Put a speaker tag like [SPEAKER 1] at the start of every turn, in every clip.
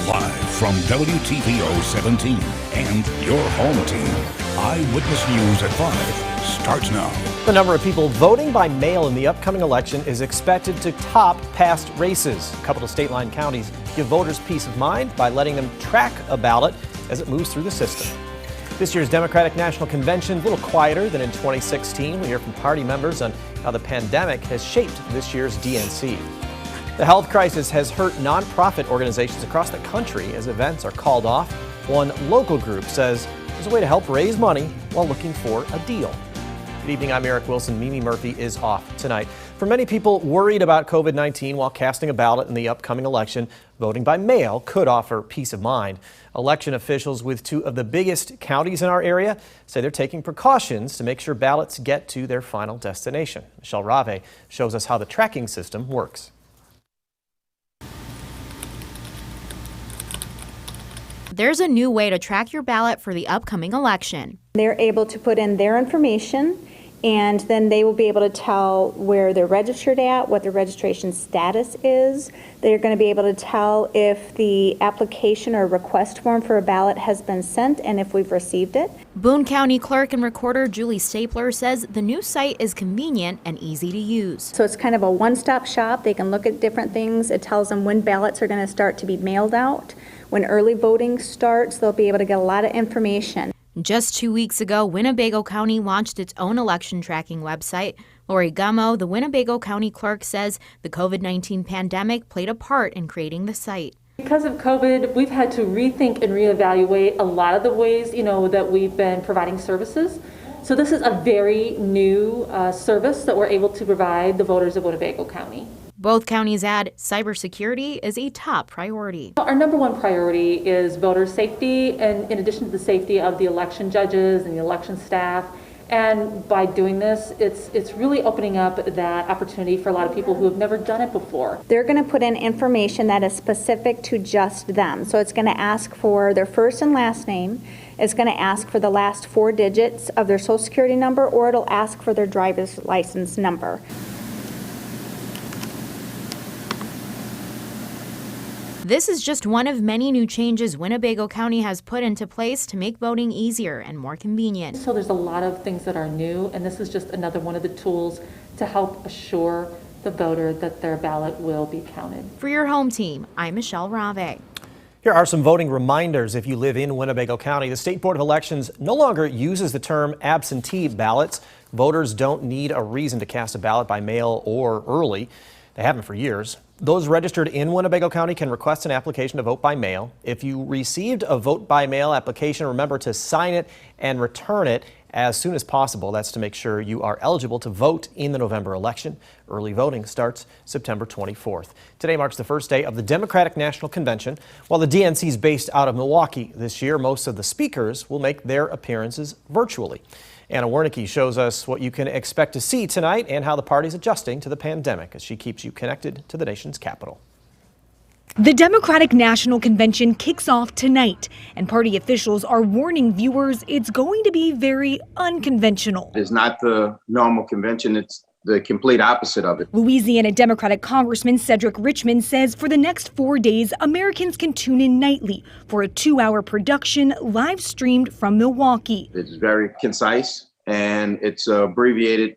[SPEAKER 1] Live from WTVO 17 and your home team, Eyewitness News at 5 starts now.
[SPEAKER 2] The number of people voting by mail in the upcoming election is expected to top past races. A couple of state-line counties give voters peace of mind by letting them track a ballot as it moves through the system. This year's Democratic National Convention a little quieter than in 2016. We hear from party members on how the pandemic has shaped this year's DNC. The health crisis has hurt nonprofit organizations across the country as events are called off. One local group says there's a way to help raise money while looking for a deal. Good evening, I'm Eric Wilson. Mimi Murphy is off tonight. For many people worried about COVID-19 while casting a ballot in the upcoming election, voting by mail could offer peace of mind. Election officials with two of the biggest counties in our area say they're taking precautions to make sure ballots get to their final destination. Michelle Rave shows us how the tracking system works.
[SPEAKER 3] There's a new way to track your ballot for the upcoming election.
[SPEAKER 4] They're able to put in their information, and then they will be able to tell where they're registered at, what their registration status is. They're going to be able to tell if the application or request form for a ballot has been sent and if we've received it.
[SPEAKER 3] Boone County Clerk and Recorder Julie Stapler says the new site is convenient and easy to use.
[SPEAKER 4] So it's kind of a one-stop shop. They can look at different things. It tells them when ballots are going to start to be mailed out. When early voting starts, they'll be able to get a lot of information.
[SPEAKER 3] Just 2 weeks ago, Winnebago County launched its own election tracking website. Lori Gummo, the Winnebago County clerk, says the COVID-19 pandemic played a part in creating the site.
[SPEAKER 5] Because of COVID, we've had to rethink and reevaluate a lot of the ways, that we've been providing services. So this is a very new service that we're able to provide the voters of Winnebago County.
[SPEAKER 3] Both counties add cybersecurity is a top priority.
[SPEAKER 5] Our number one priority is voter safety, and in addition to the safety of the election judges and the election staff. And by doing this, it's really opening up that opportunity for a lot of people who have never done it before.
[SPEAKER 4] They're going to put in information that is specific to just them. So it's going to ask for their first and last name. It's going to ask for the last 4 digits of their social security number, or it'll ask for their driver's license number.
[SPEAKER 3] This is just one of many new changes Winnebago County has put into place to make voting easier and more convenient.
[SPEAKER 5] So there's a lot of things that are new, and this is just another one of the tools to help assure the voter that their ballot will be counted.
[SPEAKER 3] For your home team, I'm Michelle Rave.
[SPEAKER 2] Here are some voting reminders if you live in Winnebago County. The State Board of Elections no longer uses the term absentee ballots. Voters don't need a reason to cast a ballot by mail or early. They haven't for years. Those registered in Winnebago County can request an application to vote by mail. If you received a vote by mail application, remember to sign it and return it as soon as possible. That's to make sure you are eligible to vote in the November election. Early voting starts September 24th. Today marks the first day of the Democratic National Convention. While the DNC is based out of Milwaukee this year, most of the speakers will make their appearances virtually. Anna Wernicke shows us what you can expect to see tonight and how the party's adjusting to the pandemic as she keeps you connected to the nation's capital.
[SPEAKER 6] The Democratic National Convention kicks off tonight, and party officials are warning viewers it's going to be very unconventional.
[SPEAKER 7] It's not the normal convention, it's the complete opposite of it.
[SPEAKER 6] Louisiana Democratic Congressman Cedric Richmond says for the next 4 days, Americans can tune in nightly for a 2-hour production live streamed from Milwaukee.
[SPEAKER 7] It's very concise and it's abbreviated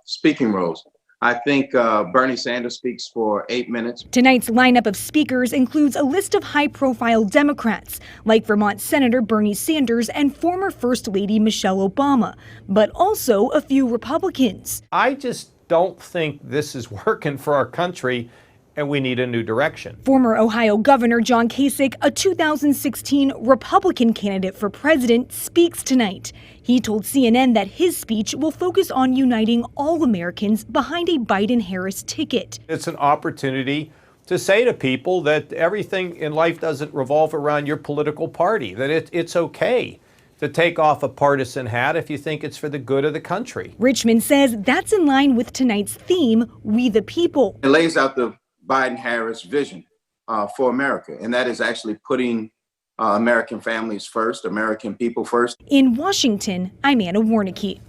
[SPEAKER 7] speaking roles. I think Bernie Sanders speaks for 8 minutes.
[SPEAKER 6] Tonight's lineup of speakers includes a list of high-profile Democrats, like Vermont Senator Bernie Sanders and former First Lady Michelle Obama, but also a few Republicans.
[SPEAKER 8] I just don't think this is working for our country, and we need a new direction.
[SPEAKER 6] Former Ohio Governor John Kasich, a 2016 Republican candidate for president, speaks tonight. He told CNN that his speech will focus on uniting all Americans behind a Biden-Harris ticket.
[SPEAKER 8] It's an opportunity to say to people that everything in life doesn't revolve around your political party, that it's okay to take off a partisan hat if you think it's for the good of the country.
[SPEAKER 6] Richmond says that's in line with tonight's theme, We the People.
[SPEAKER 7] It lays out the Biden-Harris vision for America, and that is actually putting American families first, American people first.
[SPEAKER 6] In Washington, I'm Anna Wernicke.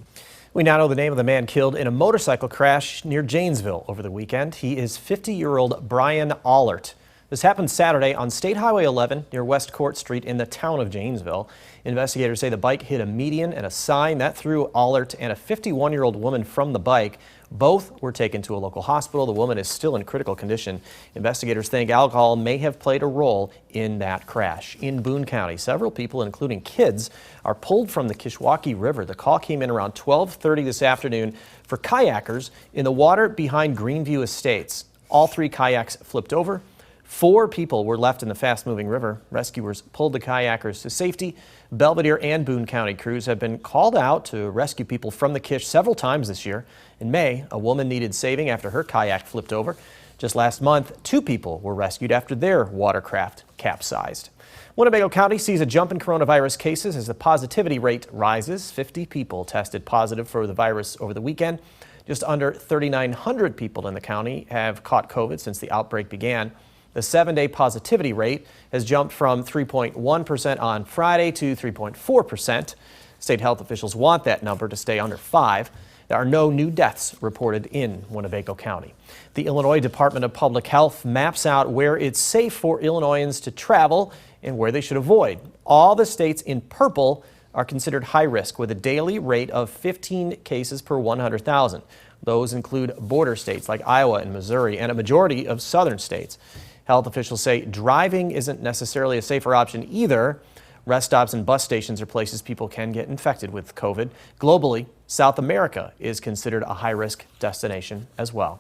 [SPEAKER 2] We now know the name of the man killed in a motorcycle crash near Janesville over the weekend. He is 50-year-old Brian Allert. This happened Saturday on State Highway 11 near West Court Street in the town of Janesville. Investigators say the bike hit a median and a sign that threw Allert and a 51-year-old woman from the bike. Both were taken to a local hospital. The woman is still in critical condition. Investigators think alcohol may have played a role in that crash. In Boone County, several people, including kids, are pulled from the Kishwaukee River. The call came in around 12:30 this afternoon for kayakers in the water behind Greenview Estates. All 3 kayaks flipped over. 4 people were left in the fast-moving river. Rescuers pulled the kayakers to safety. Belvedere and Boone County crews have been called out to rescue people from the Kish several times this year. In May, a woman needed saving after her kayak flipped over. Just last month, 2 people were rescued after their watercraft capsized. Winnebago County sees a jump in coronavirus cases as the positivity rate rises. 50 people tested positive for the virus over the weekend. Just under 3,900 people in the county have caught COVID since the outbreak began. The 7-day positivity rate has jumped from 3.1% on Friday to 3.4%. State health officials want that number to stay under 5. There are no new deaths reported in Winnebago County. The Illinois Department of Public Health maps out where it's safe for Illinoisans to travel and where they should avoid. All the states in purple are considered high risk with a daily rate of 15 cases per 100,000. Those include border states like Iowa and Missouri and a majority of southern states. Health officials say driving isn't necessarily a safer option either. Rest stops and bus stations are places people can get infected with COVID. Globally, South America is considered a high-risk destination as well.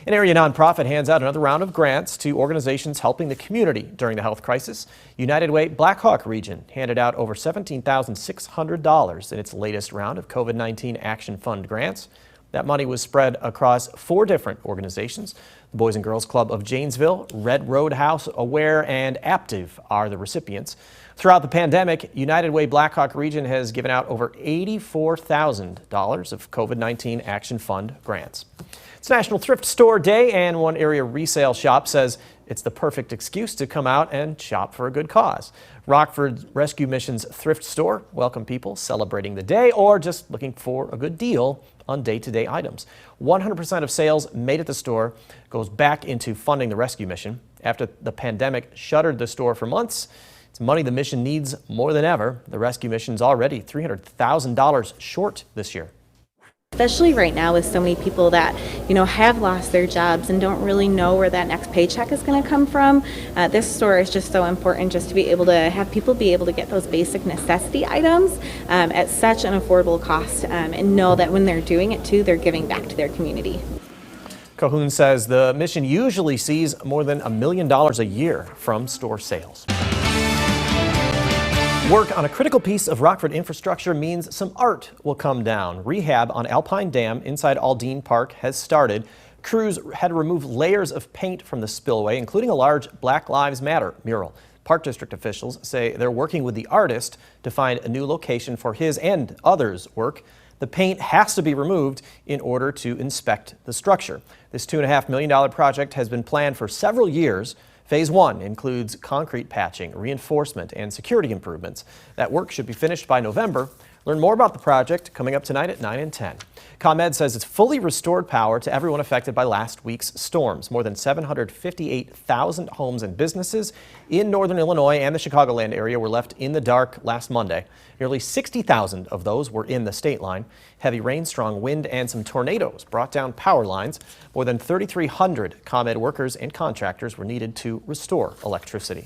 [SPEAKER 2] An area nonprofit hands out another round of grants to organizations helping the community during the health crisis. United Way Blackhawk region handed out over $17,600 in its latest round of COVID-19 Action Fund grants. That money was spread across 4 different organizations. The Boys and Girls Club of Janesville, Red Roadhouse, Aware, and Aptive are the recipients. Throughout the pandemic, United Way Blackhawk region has given out over $84,000 of COVID-19 Action Fund grants. It's National Thrift Store Day, and one area resale shop says it's the perfect excuse to come out and shop for a good cause. Rockford Rescue Mission's thrift store welcome people celebrating the day or just looking for a good deal on day-to-day items. 100% of sales made at the store goes back into funding the rescue mission. After the pandemic shuttered the store for months, it's money the mission needs more than ever. The rescue mission's already $300,000 short this year.
[SPEAKER 9] Especially right now with so many people that, have lost their jobs and don't really know where that next paycheck is going to come from. This store is just so important just to be able to have people be able to get those basic necessity items at such an affordable cost and know that when they're doing it too, they're giving back to their community.
[SPEAKER 2] Cahoon says the mission usually sees more than $1 million a year from store sales. Work on a critical piece of Rockford infrastructure means some art will come down. Rehab on Alpine Dam inside Aldine Park has started. Crews had to remove layers of paint from the spillway, including a large Black Lives Matter mural. Park District officials say they're working with the artist to find a new location for his and others' work. The paint has to be removed in order to inspect the structure. This $2.5 million project has been planned for several years. Phase 1 includes concrete patching, reinforcement, and security improvements. That work should be finished by November. Learn more about the project coming up tonight at 9 and 10. ComEd says it's fully restored power to everyone affected by last week's storms. More than 758,000 homes and businesses in northern Illinois and the Chicagoland area were left in the dark last Monday. Nearly 60,000 of those were in the state line. Heavy rain, strong wind, and some tornadoes brought down power lines. More than 3,300 ComEd workers and contractors were needed to restore electricity.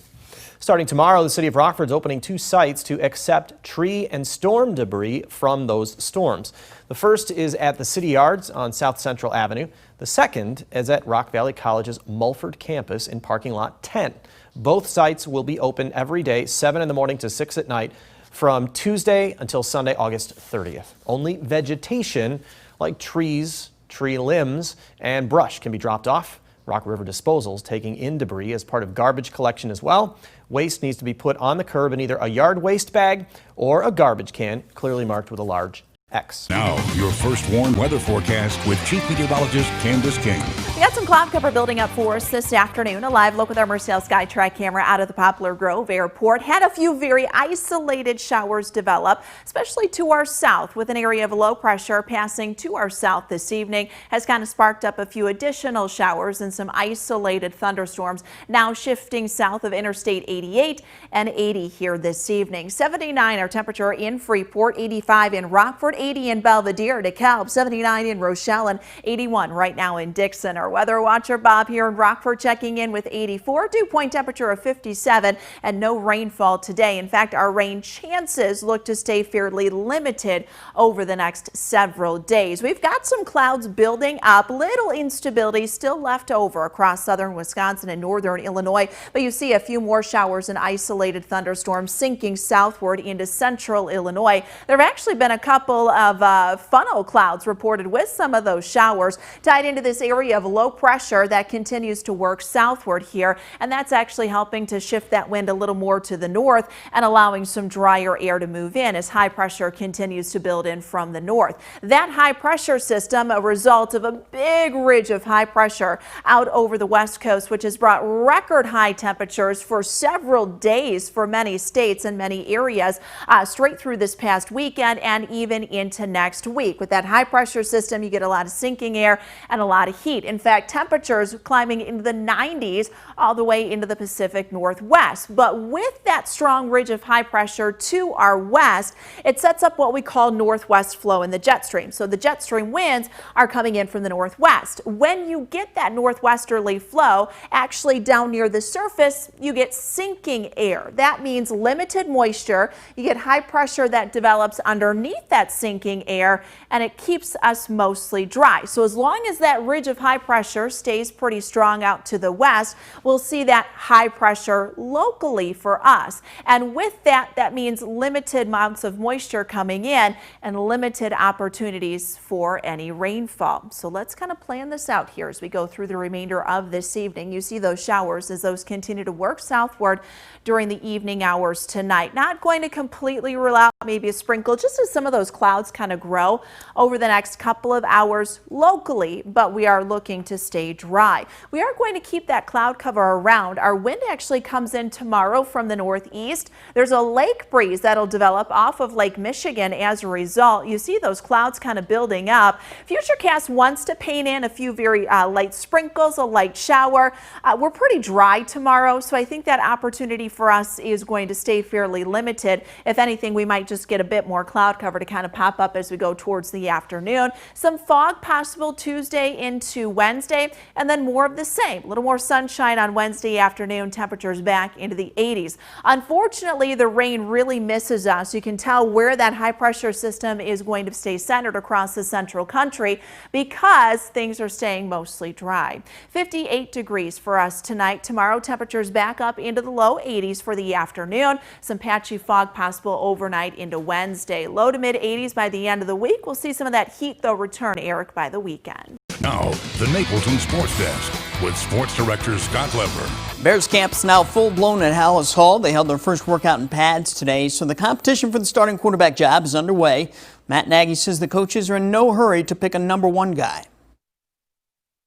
[SPEAKER 2] Starting tomorrow, the city of Rockford is opening 2 sites to accept tree and storm debris from those storms. The first is at the City Yards on South Central Avenue. The second is at Rock Valley College's Mulford campus in parking lot 10. Both sites will be open every day, 7 in the morning to 6 at night, from Tuesday until Sunday, August 30th. Only vegetation like trees, tree limbs, and brush can be dropped off. Rock River Disposal's taking in debris as part of garbage collection as well. Waste needs to be put on the curb in either a yard waste bag or a garbage can, clearly marked with a large X.
[SPEAKER 1] Now, your first warned weather forecast with Chief Meteorologist Candice King.
[SPEAKER 10] We got some some cloud cover building up for us this afternoon. A live look with our Mercell SkyTrack camera out of the Poplar Grove Airport. Had a few very isolated showers develop, especially to our south, with an area of low pressure passing to our south this evening. Has kind of sparked up a few additional showers and some isolated thunderstorms. Now shifting south of Interstate 88 and 80 here this evening. 79 our temperature in Freeport, 85 in Rockford, 80 in Belvedere, DeKalb, 79 in Rochelle, and 81 right now in Dixon. Our weather watcher Bob here in Rockford checking in with 84, dew point temperature of 57, and no rainfall today. In fact, our rain chances look to stay fairly limited over the next several days. We've got some clouds building up, little instability still left over across southern Wisconsin and northern Illinois, but you see a few more showers and isolated thunderstorms sinking southward into central Illinois. There have actually been a couple of funnel clouds reported with some of those showers tied into this area of low pressure that continues to work southward here, and that's actually helping to shift that wind a little more to the north and allowing some drier air to move in as high pressure continues to build in from the north. That high pressure system, a result of a big ridge of high pressure out over the west coast, which has brought record high temperatures for several days for many states and many areas straight through this past weekend and even into next week. With that high pressure system, you get a lot of sinking air and a lot of heat. In fact, temperatures climbing into the 90s all the way into the Pacific Northwest. But with that strong ridge of high pressure to our west, it sets up what we call northwest flow in the jet stream. So the jet stream winds are coming in from the northwest. When you get that northwesterly flow, actually down near the surface, you get sinking air. That means limited moisture. You get high pressure that develops underneath that sinking air, and it keeps us mostly dry. So as long as that ridge of high pressure stays pretty strong out to the west, we'll see that high pressure locally for us. And with that, that means limited amounts of moisture coming in and limited opportunities for any rainfall. So let's kind of plan this out here as we go through the remainder of this evening. You see those showers as those continue to work southward during the evening hours tonight. Not going to completely rule out maybe a sprinkle just as some of those clouds kind of grow over the next couple of hours locally, but we are looking to stay dry. We are going to keep that cloud cover around. Our wind actually comes in tomorrow from the northeast. There's a lake breeze that'll develop off of Lake Michigan as a result. You see those clouds kind of building up. Futurecast wants to paint in a few very light sprinkles, a light shower. We're pretty dry tomorrow, so I think that opportunity for us is going to stay fairly limited. If anything, we might just get a bit more cloud cover to kind of pop up as we go towards the afternoon. Some fog possible Tuesday into Wednesday, and then more of the same. A little more sunshine on Wednesday afternoon, temperatures back into the 80s. Unfortunately, the rain really misses us. You can tell where that high pressure system is going to stay centered across the central country because things are staying mostly dry. 58 degrees for us tonight. Tomorrow, temperatures back up into the low 80s for the afternoon. Some patchy fog possible overnight into Wednesday. Low to mid 80s by the end of the week. We'll see some of that heat, though, return, Eric, by the weekend.
[SPEAKER 1] Now, the Napleton Sports Desk with Sports Director Scott Leber.
[SPEAKER 11] Bears camp's now full-blown at Hallis Hall. They held their first workout in pads today, so the competition for the starting quarterback job is underway. Matt Nagy says the coaches are in no hurry to pick a number one guy.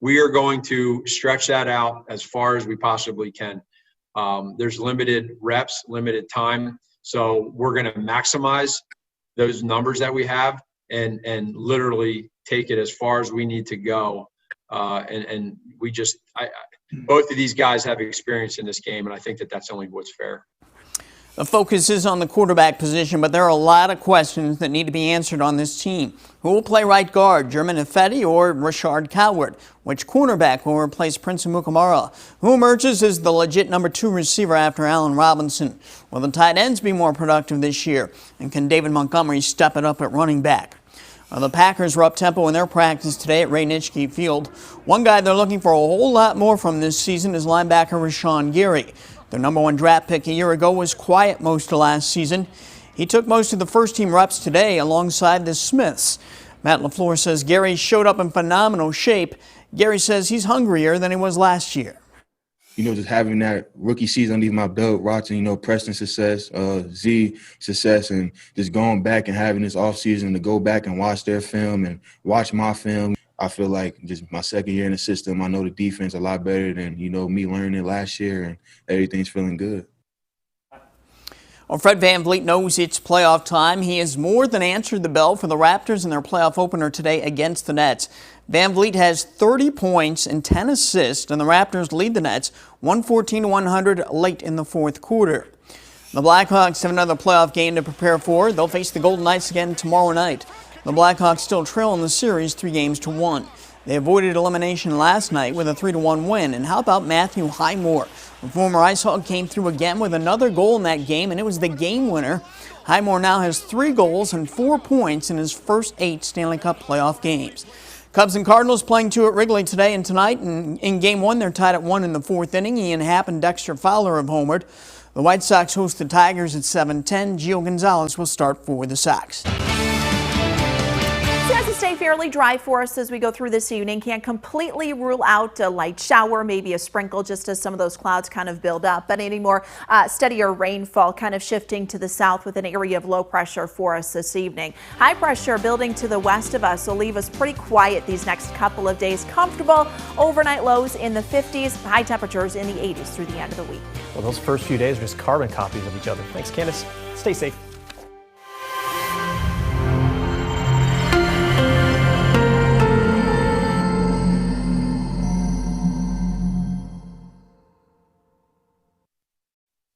[SPEAKER 12] We are going to stretch that out as far as we possibly can. There's limited reps, limited time, so we're going to maximize those numbers that we have and literally take it as far as we need to go. And we just, both of these guys have experience in this game, and I think that that's only what's fair.
[SPEAKER 11] The focus is on the quarterback position, but there are a lot of questions that need to be answered on this team. Who will play right guard, German Ifedi or Rashard Coward? Which cornerback will replace Prince Amukamara? Who emerges as the legit number 2 receiver after Allen Robinson? Will the tight ends be more productive this year? And can David Montgomery step it up at running back? The Packers were up-tempo in their practice today at Ray Nitschke Field. One guy they're looking for a whole lot more from this season is linebacker Rashawn Gary. Their number 1 draft pick a year ago was quiet most of last season. He took most of the first-team reps today alongside the Smiths. Matt LaFleur says Gary showed up in phenomenal shape. Gary says he's hungrier than he was last year.
[SPEAKER 13] Just having that rookie season underneath my belt, watching, Preston success, Z success, and just going back and having this offseason to go back and watch their film and watch my film. I feel like just my second year in the system, I know the defense a lot better than, me learning it last year, and everything's feeling good.
[SPEAKER 11] Well, Fred VanVleet knows it's playoff time. He has more than answered the bell for the Raptors in their playoff opener today against the Nets. VanVleet has 30 points and 10 assists, and the Raptors lead the Nets 114-100 late in the fourth quarter. The Blackhawks have another playoff game to prepare for. They'll face the Golden Knights again tomorrow night. The Blackhawks still trail in the series 3-1. They avoided elimination last night with a 3-1 win. And how about Matthew Highmore? The former Ice Hog came through again with another goal in that game, and it was the game winner. Highmore now has 3 goals and 4 points in his first 8 Stanley Cup playoff games. Cubs and Cardinals playing 2 at Wrigley today and tonight. And in Game 1, they're tied at 1 in the 4th inning. Ian Happ and Dexter Fowler have homered. The White Sox host the Tigers at 7:10. Gio Gonzalez will start for the Sox.
[SPEAKER 10] It has to stay fairly dry for us as we go through this evening. Can't completely rule out a light shower, maybe a sprinkle, just as some of those clouds kind of build up. But any more steadier rainfall kind of shifting to the south with an area of low pressure for us this evening. High pressure building to the west of us will leave us pretty quiet these next couple of days. Comfortable overnight lows in the 50s, high temperatures in the 80s through the end of the week.
[SPEAKER 2] Well, those first few days are just carbon copies of each other. Thanks, Candice. Stay safe.